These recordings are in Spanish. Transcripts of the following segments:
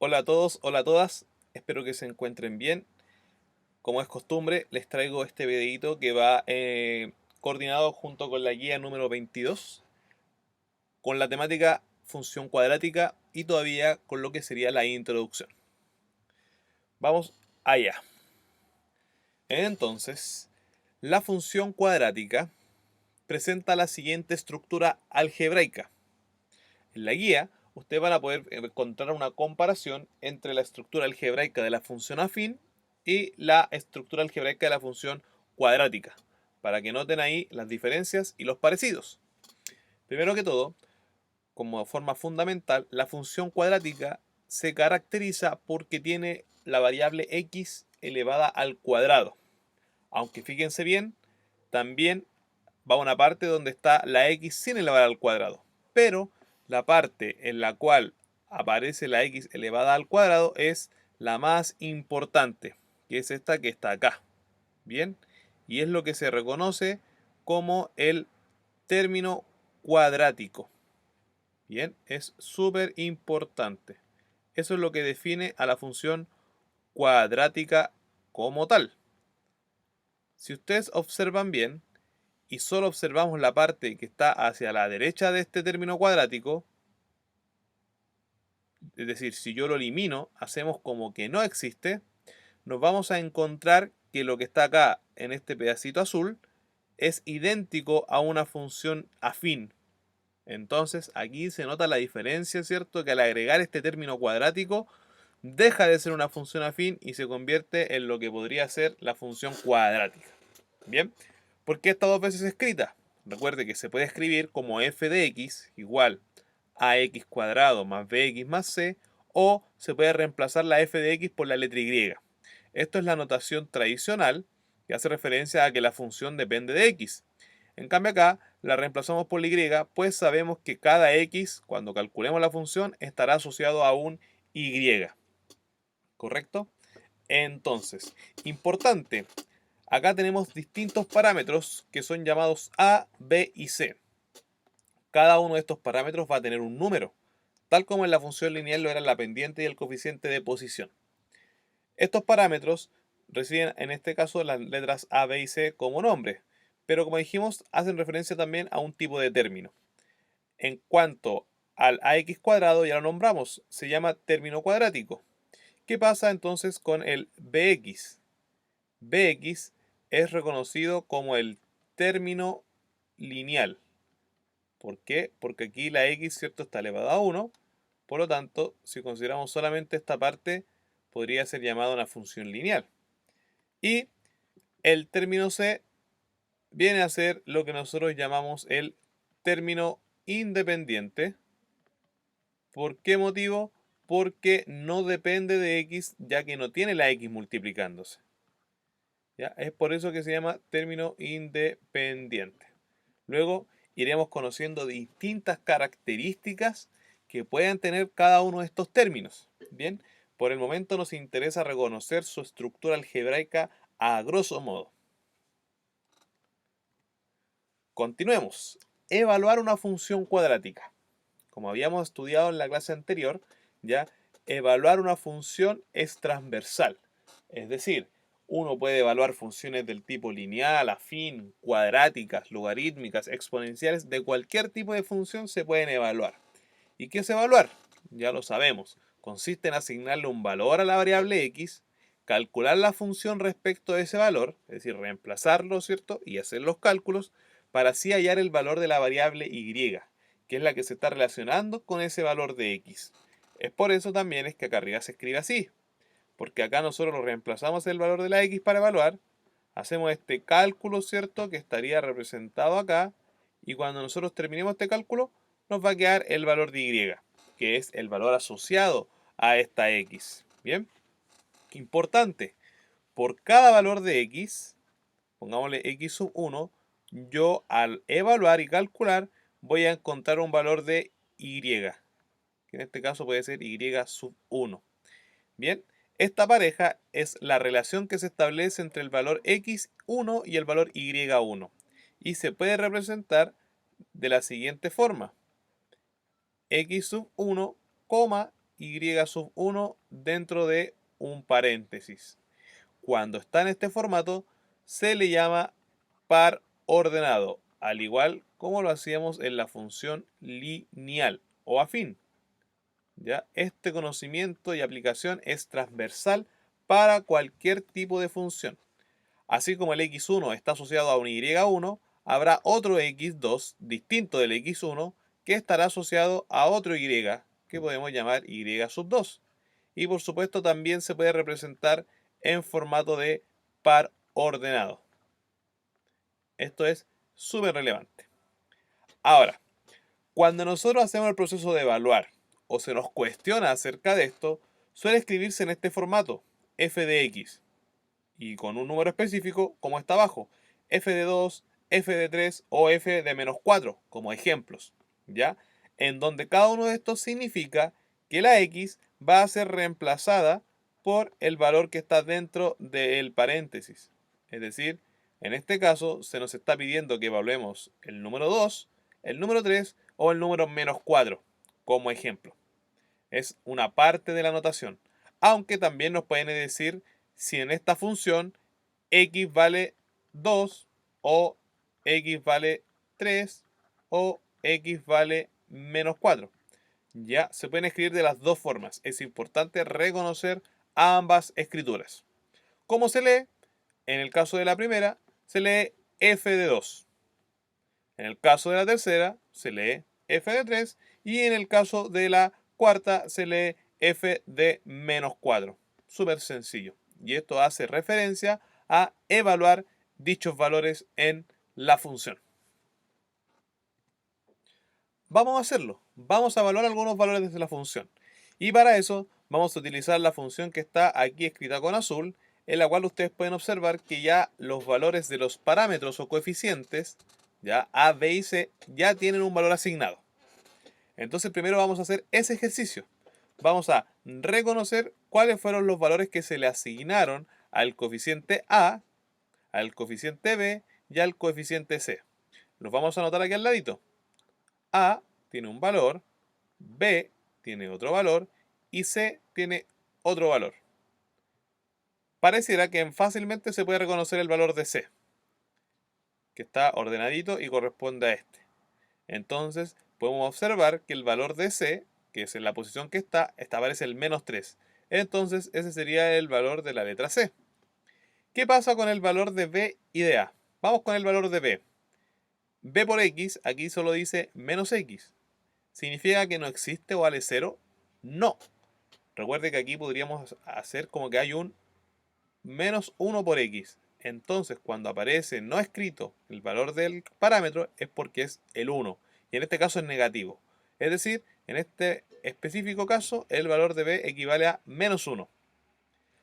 Hola a todos, hola a todas, espero que se encuentren bien. Como es costumbre, les traigo este videito que va coordinado junto con la guía número 22, con la temática función cuadrática y todavía con lo que sería la introducción. Vamos allá. Entonces, la función cuadrática presenta la siguiente estructura algebraica. En la guía, ustedes van a poder encontrar una comparación entre la estructura algebraica de la función afín y la estructura algebraica de la función cuadrática, para que noten ahí las diferencias y los parecidos. Primero que todo, como forma fundamental, la función cuadrática se caracteriza porque tiene la variable x elevada al cuadrado. Aunque fíjense bien, también va una parte donde está la x sin elevar al cuadrado. Pero la parte en la cual aparece la x elevada al cuadrado es la más importante, que es esta que está acá. Bien, y es lo que se reconoce como el término cuadrático. Bien, es súper importante. Eso es lo que define a la función cuadrática como tal. Si ustedes observan bien, y solo observamos la parte que está hacia la derecha de este término cuadrático, es decir, si yo lo elimino, hacemos como que no existe, nos vamos a encontrar que lo que está acá en este pedacito azul es idéntico a una función afín. Entonces aquí se nota la diferencia, ¿cierto? Que al agregar este término cuadrático deja de ser una función afín y se convierte en lo que podría ser la función cuadrática. Bien, ¿por qué está dos veces escrita? Recuerde que se puede escribir como f de x igual a x cuadrado más bx más c, o se puede reemplazar la f de x por la letra y. Esto es la notación tradicional que hace referencia a que la función depende de x. En cambio acá la reemplazamos por la y, pues sabemos que cada x, cuando calculemos la función, estará asociado a un y. ¿Correcto? Entonces, importante, acá tenemos distintos parámetros que son llamados A, B y C. Cada uno de estos parámetros va a tener un número, tal como en la función lineal lo eran la pendiente y el coeficiente de posición. Estos parámetros reciben en este caso las letras A, B y C como nombres, pero como dijimos, hacen referencia también a un tipo de término. En cuanto al ax cuadrado, ya lo nombramos, se llama término cuadrático. ¿Qué pasa entonces con el bx? Bx es reconocido como el término lineal. ¿Por qué? Porque aquí la x, ¿cierto?, está elevada a 1. Por lo tanto, si consideramos solamente esta parte, podría ser llamada una función lineal. Y el término c viene a ser lo que nosotros llamamos el término independiente. ¿Por qué motivo? Porque no depende de x, ya que no tiene la x multiplicándose. ¿Ya? Es por eso que se llama término independiente. Luego iremos conociendo distintas características que pueden tener cada uno de estos términos. Bien, por el momento nos interesa reconocer su estructura algebraica a grosso modo. Continuemos. Evaluar una función cuadrática. Como habíamos estudiado en la clase anterior, ya evaluar una función es transversal. Es decir, uno puede evaluar funciones del tipo lineal, afín, cuadráticas, logarítmicas, exponenciales, de cualquier tipo de función se pueden evaluar. ¿Y qué es evaluar? Ya lo sabemos. Consiste en asignarle un valor a la variable x, calcular la función respecto a ese valor, es decir, reemplazarlo, ¿cierto? Y hacer los cálculos para así hallar el valor de la variable y, que es la que se está relacionando con ese valor de x. Es por eso también es que acá arriba se escribe así, porque acá nosotros reemplazamos el valor de la x para evaluar, hacemos este cálculo, ¿cierto?, que estaría representado acá, y cuando nosotros terminemos este cálculo, nos va a quedar el valor de y, que es el valor asociado a esta x. Bien, importante, por cada valor de x, pongámosle x sub 1, yo al evaluar y calcular voy a encontrar un valor de y, que en este caso puede ser y sub 1. Bien, esta pareja es la relación que se establece entre el valor x1 y el valor y1 y se puede representar de la siguiente forma: x sub 1, y sub 1 dentro de un paréntesis. Cuando está en este formato, se le llama par ordenado, al igual como lo hacíamos en la función lineal o afín. ¿Ya? Este conocimiento y aplicación es transversal para cualquier tipo de función. Así como el x1 está asociado a un y1, habrá otro x2 distinto del x1 que estará asociado a otro y que podemos llamar y sub 2. Y por supuesto también se puede representar en formato de par ordenado. Esto es súper relevante. Ahora, cuando nosotros hacemos el proceso de evaluar o se nos cuestiona acerca de esto, suele escribirse en este formato, f de x, y con un número específico como está abajo, f de 2, f de 3 o f de menos 4, como ejemplos, ¿ya? En donde cada uno de estos significa que la x va a ser reemplazada por el valor que está dentro del paréntesis. Es decir, en este caso se nos está pidiendo que evaluemos el número 2, el número 3 o el número menos 4 como ejemplo. Es una parte de la notación. Aunque también nos pueden decir si en esta función x vale 2 o x vale 3 o x vale menos 4. Ya se pueden escribir de las dos formas. Es importante reconocer ambas escrituras. ¿Cómo se lee? En el caso de la primera, se lee f de 2. En el caso de la tercera, se lee f de 3. Y en el caso de la cuarta, se lee f de menos 4. Súper sencillo. Y esto hace referencia a evaluar dichos valores en la función. Vamos a hacerlo. Vamos a evaluar algunos valores desde la función. Y para eso vamos a utilizar la función que está aquí escrita con azul, en la cual ustedes pueden observar que ya los valores de los parámetros o coeficientes, ya a, b y c, ya tienen un valor asignado. Entonces primero vamos a hacer ese ejercicio. Vamos a reconocer cuáles fueron los valores que se le asignaron al coeficiente a, al coeficiente b y al coeficiente c. Los vamos a anotar aquí al ladito. A tiene un valor, B tiene otro valor y C tiene otro valor. Pareciera que fácilmente se puede reconocer el valor de C, que está ordenadito y corresponde a este. Entonces podemos observar que el valor de C, que es en la posición que está, aparece el menos 3. Entonces ese sería el valor de la letra C. ¿Qué pasa con el valor de B y de A? Vamos con el valor de B. B por X, aquí solo dice menos X. ¿Significa que no existe o vale 0? No. Recuerde que aquí podríamos hacer como que hay un menos 1 por X. Entonces, cuando aparece no escrito el valor del parámetro es porque es el 1. Y en este caso es negativo. Es decir, en este específico caso, el valor de B equivale a menos 1.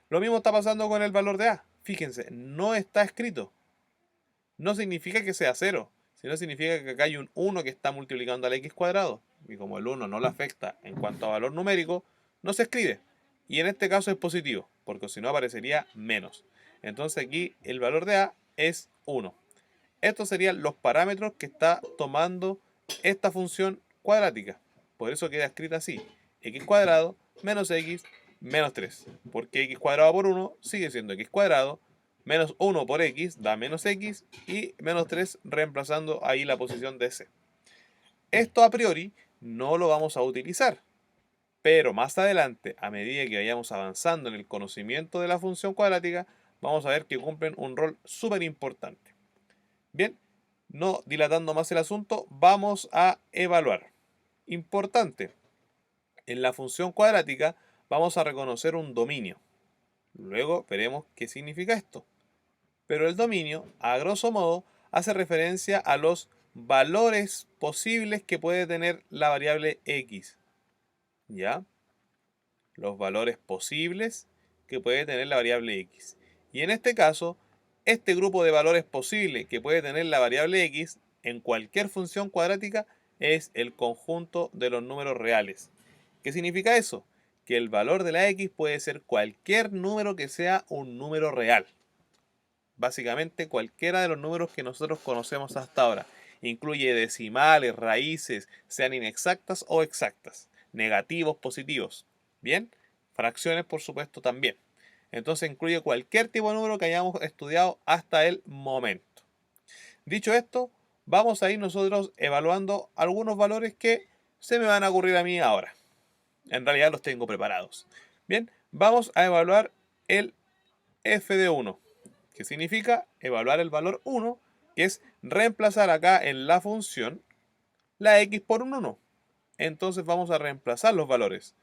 Lo mismo está pasando con el valor de A. Fíjense, no está escrito. No significa que sea 0, sino significa que acá hay un 1 que está multiplicando al x cuadrado. Y como el 1 no le afecta en cuanto a valor numérico, no se escribe. Y en este caso es positivo, porque si no aparecería menos. Entonces aquí el valor de A es 1. Estos serían los parámetros que está tomando esta función cuadrática. Por eso queda escrita así. X cuadrado menos x menos 3. Porque x cuadrado por 1 sigue siendo x cuadrado. Menos 1 por x da menos x y menos 3 reemplazando ahí la posición de c. Esto a priori no lo vamos a utilizar, pero más adelante, a medida que vayamos avanzando en el conocimiento de la función cuadrática, vamos a ver que cumplen un rol súper importante. Bien, no dilatando más el asunto, vamos a evaluar. Importante, en la función cuadrática vamos a reconocer un dominio. Luego veremos qué significa esto. Pero el dominio, a grosso modo, hace referencia a los valores posibles que puede tener la variable x. ¿Ya? Los valores posibles que puede tener la variable x. Y en este caso, este grupo de valores posibles que puede tener la variable x en cualquier función cuadrática es el conjunto de los números reales. ¿Qué significa eso? Que el valor de la x puede ser cualquier número que sea un número real. Básicamente cualquiera de los números que nosotros conocemos hasta ahora. Incluye decimales, raíces, sean inexactas o exactas, negativos, positivos. Bien, fracciones por supuesto también. Entonces incluye cualquier tipo de número que hayamos estudiado hasta el momento. Dicho esto, vamos a ir nosotros evaluando algunos valores que se me van a ocurrir a mí ahora. En realidad los tengo preparados. Bien, vamos a evaluar el f de 1, que significa evaluar el valor 1, que es reemplazar acá en la función la x por un 1. Entonces vamos a reemplazar los valores.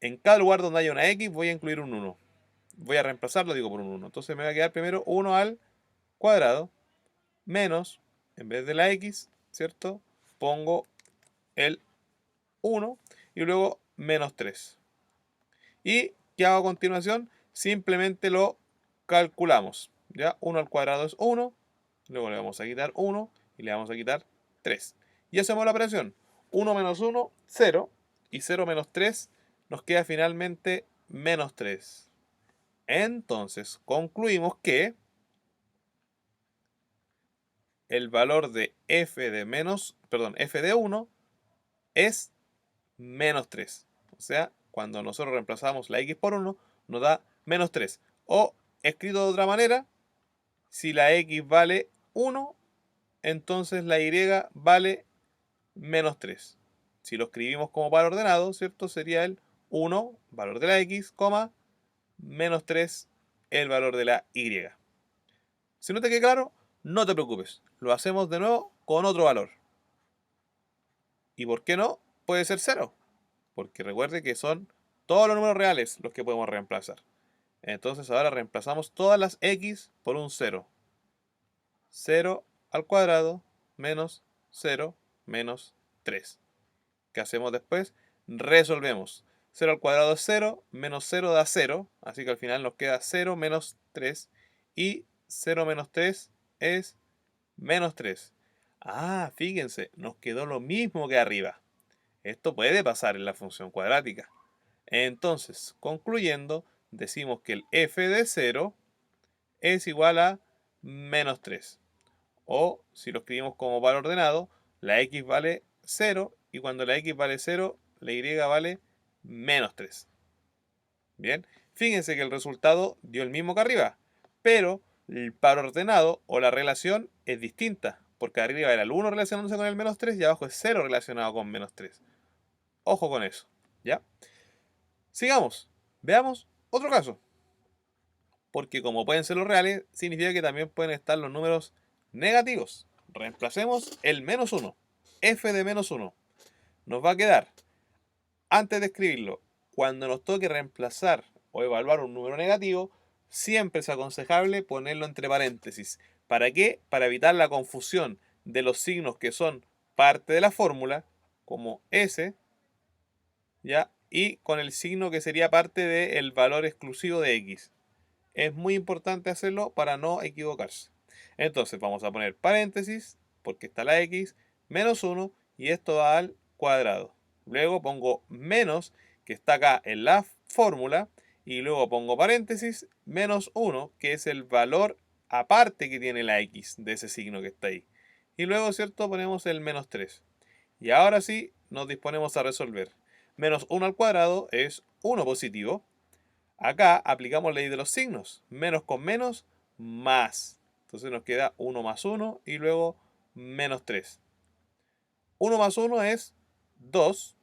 En cada lugar donde haya una x voy a incluir un 1. Voy a reemplazarlo, digo, por un 1. Entonces me va a quedar primero 1 al cuadrado menos, en vez de la x, ¿cierto? Pongo el 1 y luego menos 3. ¿Y qué hago a continuación? Simplemente lo calculamos. ¿Ya? 1 al cuadrado es 1, luego le vamos a quitar 1 y le vamos a quitar 3. Y hacemos la operación. 1 menos 1, 0. Y 0 menos 3 nos queda finalmente menos 3. Entonces, concluimos que el valor de f de 1 es menos 3. O sea, cuando nosotros reemplazamos la x por 1, nos da menos 3. O, escrito de otra manera, si la x vale 1, entonces la y vale menos 3. Si lo escribimos como par ordenado, ¿cierto? Sería el 1, valor de la x, menos 3, el valor de la y. Si no te queda claro, no te preocupes. Lo hacemos de nuevo con otro valor. ¿Y por qué no? Puede ser 0. Porque recuerde que son todos los números reales los que podemos reemplazar. Entonces ahora reemplazamos todas las x por un 0. 0 al cuadrado menos 0 menos 3. ¿Qué hacemos después? Resolvemos. 0 al cuadrado es 0, menos 0 da 0, así que al final nos queda 0 menos 3 y 0 menos 3 es menos 3. Ah, fíjense, nos quedó lo mismo que arriba. Esto puede pasar en la función cuadrática. Entonces, concluyendo, decimos que el f de 0 es igual a menos 3. O, si lo escribimos como valor ordenado, la x vale 0 y cuando la x vale 0, la y vale menos 3. Bien, fíjense que el resultado dio el mismo que arriba, pero el par ordenado o la relación es distinta, porque arriba era el 1 relacionándose con el menos 3 y abajo es 0 relacionado con menos 3. Ojo con eso, ¿ya? Sigamos, veamos otro caso. Porque como pueden ser los reales, significa que también pueden estar los números negativos. Reemplacemos el menos 1. F de menos 1. Nos va a quedar, antes de escribirlo, cuando nos toque reemplazar o evaluar un número negativo, siempre es aconsejable ponerlo entre paréntesis. ¿Para qué? Para evitar la confusión de los signos que son parte de la fórmula, como S, ¿ya? Y con el signo que sería parte del valor exclusivo de X. Es muy importante hacerlo para no equivocarse. Entonces vamos a poner paréntesis, porque está la x, menos 1, y esto va al cuadrado. Luego pongo menos, que está acá en la fórmula, y luego pongo paréntesis, menos 1, que es el valor aparte que tiene la x de ese signo que está ahí. Y luego, ¿cierto? Ponemos el menos 3. Y ahora sí, nos disponemos a resolver. Menos 1 al cuadrado es 1 positivo. Acá aplicamos la ley de los signos. Menos con menos, más. Entonces nos queda 1 más 1 y luego menos 3. 1 más 1 es 2.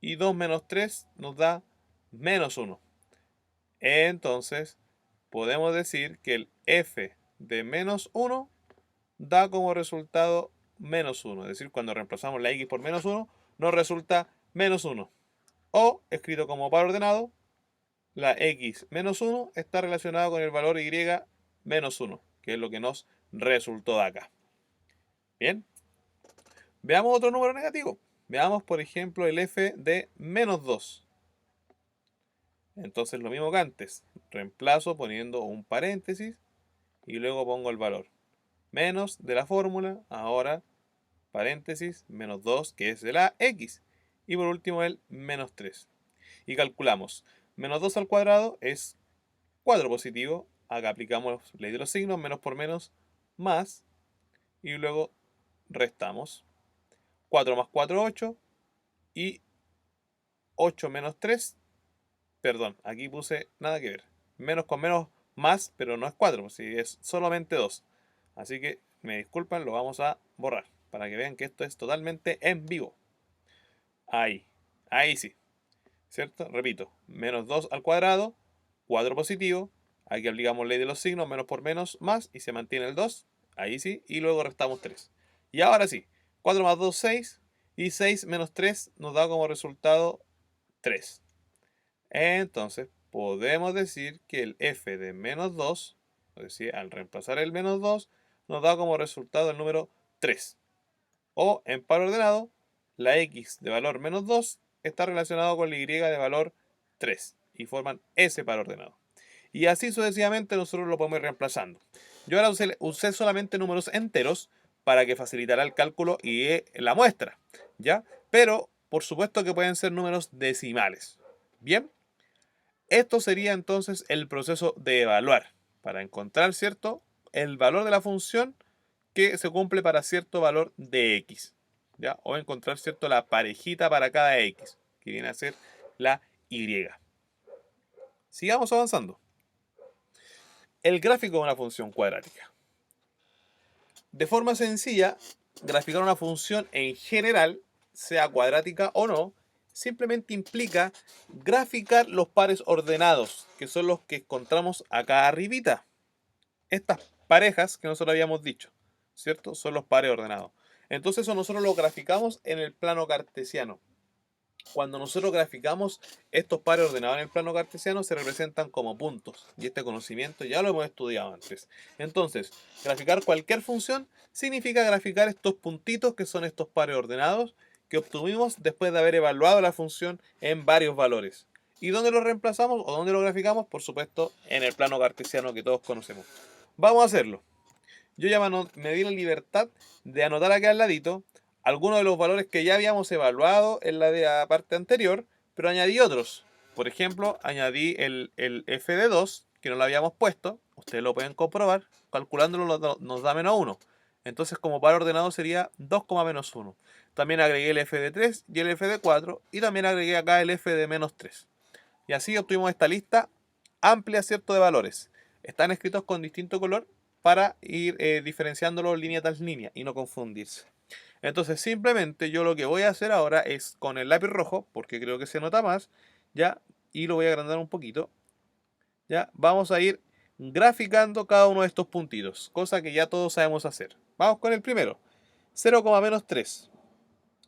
Y 2 menos 3 nos da menos 1. Entonces podemos decir que el f de menos 1 da como resultado menos 1. Es decir, cuando reemplazamos la x por menos 1, nos resulta menos 1. O, escrito como par ordenado, la x menos 1 está relacionada con el valor y menos 1, que es lo que nos resultó de acá. Bien, veamos otro número negativo. Veamos, por ejemplo, el f de menos 2. Entonces, lo mismo que antes. Reemplazo poniendo un paréntesis y luego pongo el valor. Menos de la fórmula, ahora paréntesis, menos 2, que es de la x. Y por último, el menos 3. Y calculamos. Menos 2 al cuadrado es 4 positivo. Acá aplicamos ley de los signos, menos por menos, más. Y luego restamos. 4 más 4, 8. Y 8 menos 3. Perdón, aquí puse nada que ver. Menos con menos más, pero no es 4, si es solamente 2. Así que me disculpan, lo vamos a borrar para que vean que esto es totalmente en vivo. Ahí, ahí sí, ¿cierto? Repito, menos 2 al cuadrado, 4 positivo. Aquí aplicamos ley de los signos, menos por menos, más, y se mantiene el 2. Ahí sí, y luego restamos 3. Y ahora sí, 4 más 2, 6. Y 6 menos 3 nos da como resultado 3. Entonces, podemos decir que el f de menos 2, es decir, al reemplazar el menos 2, nos da como resultado el número 3. O, en par ordenado, la x de valor menos 2 está relacionado con la y de valor 3 y forman ese par ordenado. Y así sucesivamente nosotros lo podemos ir reemplazando. Yo ahora usé solamente números enteros para que facilitara el cálculo y la muestra, ¿ya? Pero, por supuesto que pueden ser números decimales. Bien, esto sería entonces el proceso de evaluar para encontrar, ¿cierto?, el valor de la función que se cumple para cierto valor de x, ¿ya? O encontrar, ¿cierto?, la parejita para cada x, que viene a ser la y. Sigamos avanzando. El gráfico de una función cuadrática. De forma sencilla, graficar una función en general, sea cuadrática o no, simplemente implica graficar los pares ordenados, que son los que encontramos acá arribita. Estas parejas que nosotros habíamos dicho, ¿cierto? Son los pares ordenados. Entonces eso nosotros lo graficamos en el plano cartesiano. Cuando nosotros graficamos estos pares ordenados en el plano cartesiano se representan como puntos. Y este conocimiento ya lo hemos estudiado antes. Entonces, graficar cualquier función significa graficar estos puntitos que son estos pares ordenados que obtuvimos después de haber evaluado la función en varios valores. ¿Y dónde lo reemplazamos o dónde lo graficamos? Por supuesto, en el plano cartesiano que todos conocemos. Vamos a hacerlo. Yo ya me di la libertad de anotar aquí al ladito algunos de los valores que ya habíamos evaluado en la parte anterior, pero añadí otros. Por ejemplo, añadí el f de 2, que no lo habíamos puesto. Ustedes lo pueden comprobar. Calculándolo nos da menos 1. Entonces, como par ordenado sería 2, menos 1. También agregué el f de 3 y el f de 4. Y también agregué acá el f de menos 3. Y así obtuvimos esta lista amplia, ¿cierto?, de valores. Están escritos con distinto color para ir diferenciándolos línea tras línea y no confundirse. Entonces simplemente yo lo que voy a hacer ahora es con el lápiz rojo, porque creo que se nota más, ya, y lo voy a agrandar un poquito, ya, vamos a ir graficando cada uno de estos puntitos, cosa que ya todos sabemos hacer. Vamos con el primero, 0, menos 3.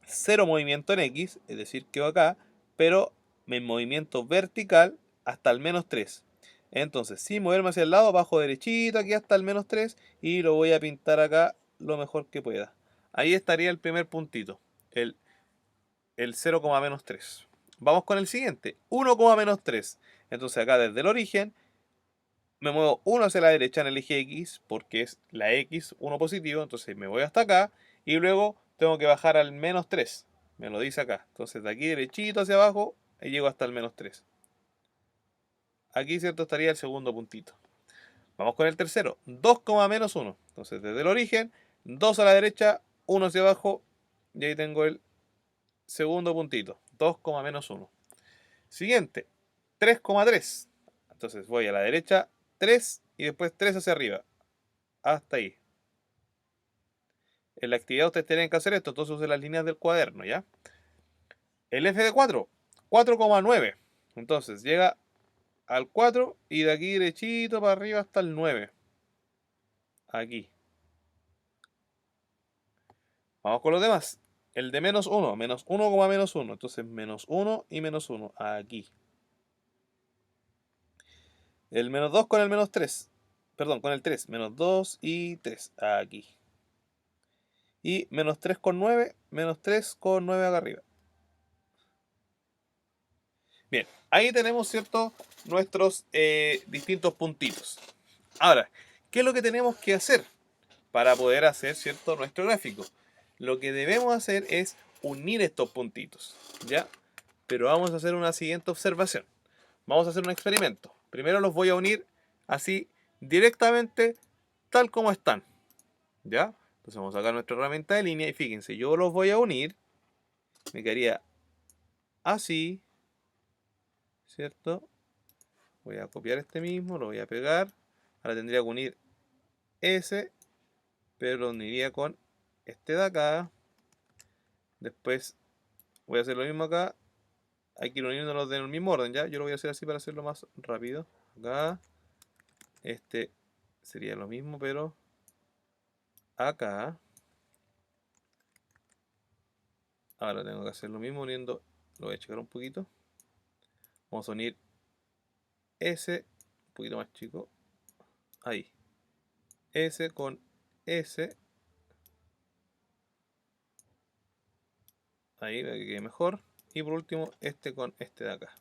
0 movimiento en X, es decir, quedo acá, pero en movimiento vertical hasta el menos 3. Entonces, sin moverme hacia el lado, bajo derechito aquí hasta el menos 3 y lo voy a pintar acá lo mejor que pueda. Ahí estaría el primer puntito, el 0, menos 3. Vamos con el siguiente, 1, menos 3. Entonces acá desde el origen me muevo 1 hacia la derecha en el eje X porque es la X, 1 positivo, entonces me voy hasta acá y luego tengo que bajar al menos 3. Me lo dice acá. Entonces de aquí derechito hacia abajo y llego hasta el menos 3. Aquí, ¿cierto?, estaría el segundo puntito. Vamos con el tercero, 2, menos 1. Entonces desde el origen, 2 a la derecha, 1 hacia abajo y ahí tengo el segundo puntito, 2, menos 1. Siguiente, 3,3. Entonces voy a la derecha, 3 y después 3 hacia arriba. Hasta ahí. En la actividad ustedes tienen que hacer esto, entonces usen las líneas del cuaderno, ¿ya? El f de 4, 4,9. Entonces llega al 4 y de aquí derechito para arriba hasta el 9. Aquí. Vamos con los demás. El de menos 1, menos 1, menos 1. Entonces menos 1 y menos 1. Aquí. El menos 2 con el menos 3. Perdón, con el 3. Menos 2 y 3. Aquí. Y menos 3 con 9. Menos 3 con 9 acá arriba. Bien, ahí tenemos, ¿cierto?, nuestros distintos puntitos. Ahora, ¿qué es lo que tenemos que hacer para poder hacer, ¿cierto?, nuestro gráfico? Lo que debemos hacer es unir estos puntitos, ¿ya? Pero vamos a hacer una siguiente observación. Vamos a hacer un experimento. Primero los voy a unir así directamente tal como están, ¿ya? Entonces vamos a sacar nuestra herramienta de línea y fíjense, yo los voy a unir, me quedaría así, ¿cierto? Voy a copiar este mismo, lo voy a pegar. Ahora tendría que unir ese, pero lo uniría con este de acá. Después voy a hacer lo mismo acá. Hay que ir uniéndolos en el mismo orden, ¿ya? Yo lo voy a hacer así para hacerlo más rápido. Acá. Este sería lo mismo, pero acá. Ahora tengo que hacer lo mismo uniendo. Lo voy a checar un poquito. Vamos a unir ese, un poquito más chico. Ahí. S con S. Ahí, para que quede mejor. Y por último, este con este de acá.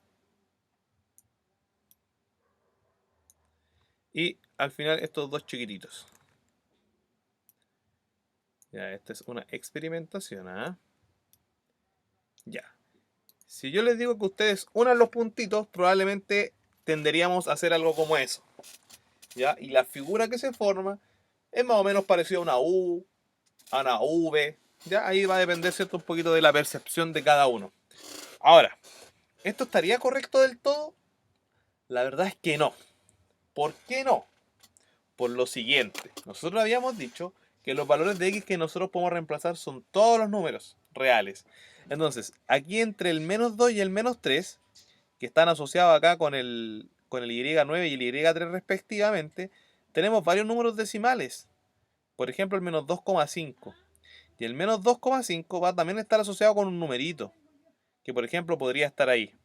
Y al final estos dos chiquititos. Ya, esta es una experimentación, ¿ah? Ya. Si yo les digo que ustedes unan los puntitos, probablemente tenderíamos a hacer algo como eso. ¿Ya? Y la figura que se forma es más o menos parecida a una U, a una V. ¿Ya? Ahí va a depender, ¿cierto? Un poquito de la percepción de cada uno. Ahora, ¿esto estaría correcto del todo? La verdad es que no. ¿Por qué no? Por lo siguiente. Nosotros habíamos dicho que los valores de x que nosotros podemos reemplazar son todos los números reales. Entonces, aquí entre el menos 2 y el menos 3, que están asociados acá con el y9 y el y3 respectivamente, tenemos varios números decimales. Por ejemplo, el menos 2,5. Y el menos 2,5 va a también estar asociado con un numerito, que por ejemplo podría estar ahí.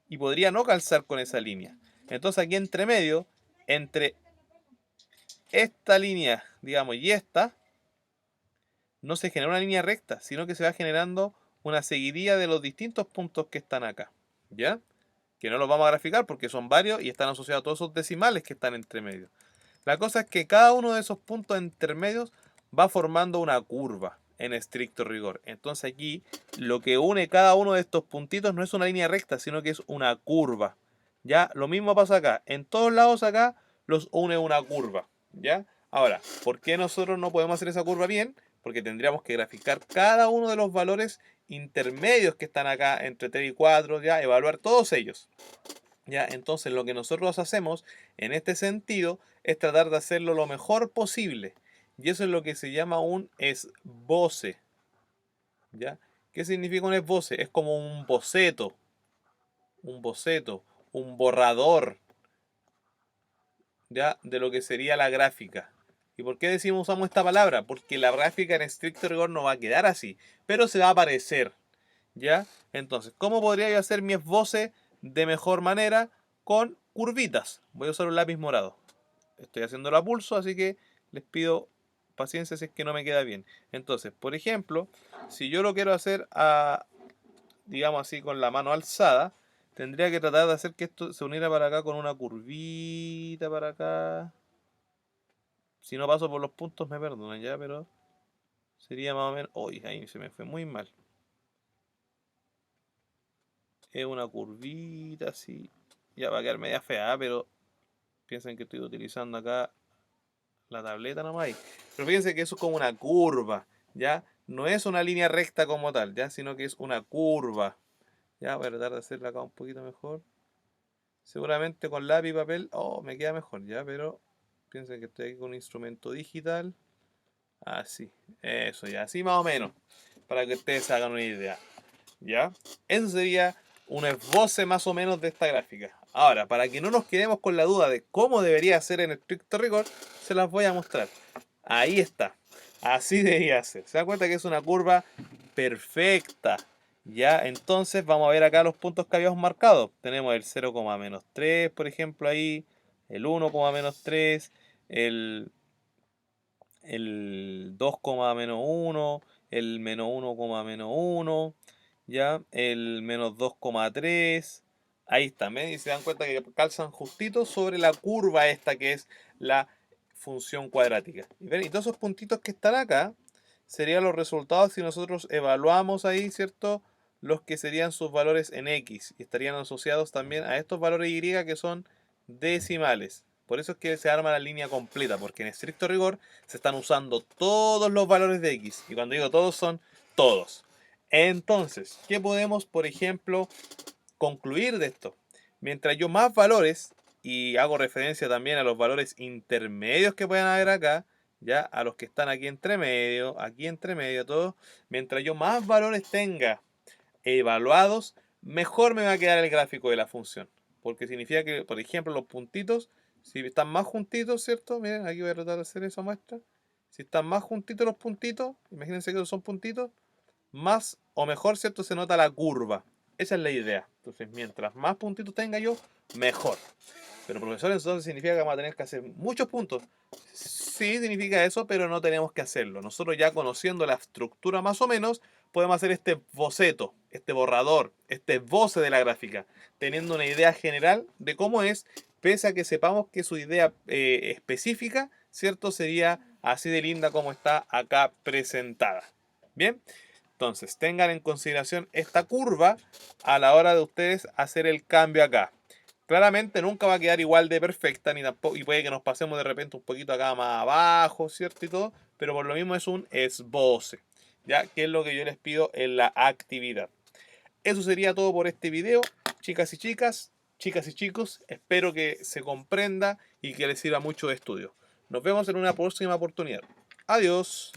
Y podría no calzar con esa línea. Entonces aquí entre medio, entre esta línea, digamos, y esta, no se genera una línea recta, sino que se va generando una seguidilla de los distintos puntos que están acá. ¿Ya? Que no los vamos a graficar porque son varios y están asociados a todos esos decimales que están entre medio. La cosa es que cada uno de esos puntos intermedios va formando una curva en estricto rigor. Entonces aquí lo que une cada uno de estos puntitos no es una línea recta, sino que es una curva. ¿Ya? Lo mismo pasa acá. En todos lados acá los une una curva. ¿Ya? Ahora, ¿por qué nosotros no podemos hacer esa curva bien? Porque tendríamos que graficar cada uno de los valores intermedios que están acá entre 3 y 4, ¿ya? Evaluar todos ellos. ¿Ya? Entonces lo que nosotros hacemos en este sentido es tratar de hacerlo lo mejor posible. Y eso es lo que se llama un esboce. ¿Ya? ¿Qué significa un esboce? Es como un boceto, un borrador, ¿ya? De lo que sería la gráfica. ¿Y por qué usamos esta palabra? Porque la gráfica en estricto rigor no va a quedar así, pero se va a aparecer. ¿Ya? Entonces, ¿cómo podría yo hacer mi esboce de mejor manera? Con curvitas. Voy a usar un lápiz morado. Estoy haciéndolo a pulso, así que les pido paciencia si es que no me queda bien. Entonces, por ejemplo, si yo lo quiero hacer digamos así, con la mano alzada, tendría que tratar de hacer que esto se uniera para acá con una curvita para acá. Si no paso por los puntos me perdonan ya, pero sería más o menos... Uy, ahí se me fue muy mal. Es una curvita así. Ya va a quedar media fea, pero piensen que estoy utilizando acá la tableta nomás. Pero fíjense que eso es como una curva, ¿ya? No es una línea recta como tal, ¿ya? Sino que es una curva. Ya, voy a tratar de hacerla acá un poquito mejor. Seguramente con lápiz y papel, oh, me queda mejor, ¿ya? Pero piensen que estoy aquí con un instrumento digital. Así, eso ya, así más o menos. Para que ustedes se hagan una idea. ¿Ya? Eso sería un esboce más o menos de esta gráfica. Ahora, para que no nos quedemos con la duda de cómo debería ser en estricto rigor, se las voy a mostrar. Ahí está. Así debería ser. ¿Se dan cuenta que es una curva perfecta? Ya, entonces vamos a ver acá los puntos que habíamos marcado. Tenemos el 0,-3, por ejemplo, ahí. El 1,-3. El 2,-1. El -1,-1. Ya, el -2,3. Ahí está, ¿ven? Y se dan cuenta que calzan justito sobre la curva esta que es la función cuadrática. ¿Y ven? Y todos esos puntitos que están acá serían los resultados si nosotros evaluamos ahí, ¿cierto? Los que serían sus valores en X y estarían asociados también a estos valores Y que son decimales. Por eso es que se arma la línea completa, porque en estricto rigor se están usando todos los valores de X. Y cuando digo todos son todos. Entonces, ¿qué podemos, por ejemplo, concluir de esto? Mientras yo más valores, y hago referencia también a los valores intermedios que pueden haber acá, ya a los que están aquí entre medio, todos, mientras yo más valores tenga evaluados, mejor me va a quedar el gráfico de la función. Porque significa que, por ejemplo, los puntitos, si están más juntitos, ¿cierto? Miren, aquí voy a tratar de hacer esa muestra. Si están más juntitos los puntitos, imagínense que son puntitos, más o mejor, ¿cierto? Se nota la curva. Esa es la idea. Entonces, mientras más puntitos tenga yo, mejor. Pero profesor, entonces significa que vamos a tener que hacer muchos puntos. Sí, significa eso, pero no tenemos que hacerlo. Nosotros ya conociendo la estructura más o menos, podemos hacer este boceto, este borrador, este esboce de la gráfica, teniendo una idea general de cómo es, pese a que sepamos que su idea específica, ¿cierto? Sería así de linda como está acá presentada. Bien, entonces tengan en consideración esta curva a la hora de ustedes hacer el cambio acá. Claramente nunca va a quedar igual de perfecta, ni tampoco, y puede que nos pasemos de repente un poquito acá más abajo, ¿cierto? Y todo, pero por lo mismo es un esboce, ¿ya? Que es lo que yo les pido en la actividad. Eso sería todo por este video, chicas y chicas, chicas y chicos. Espero que se comprenda y que les sirva mucho de estudio. Nos vemos en una próxima oportunidad. Adiós.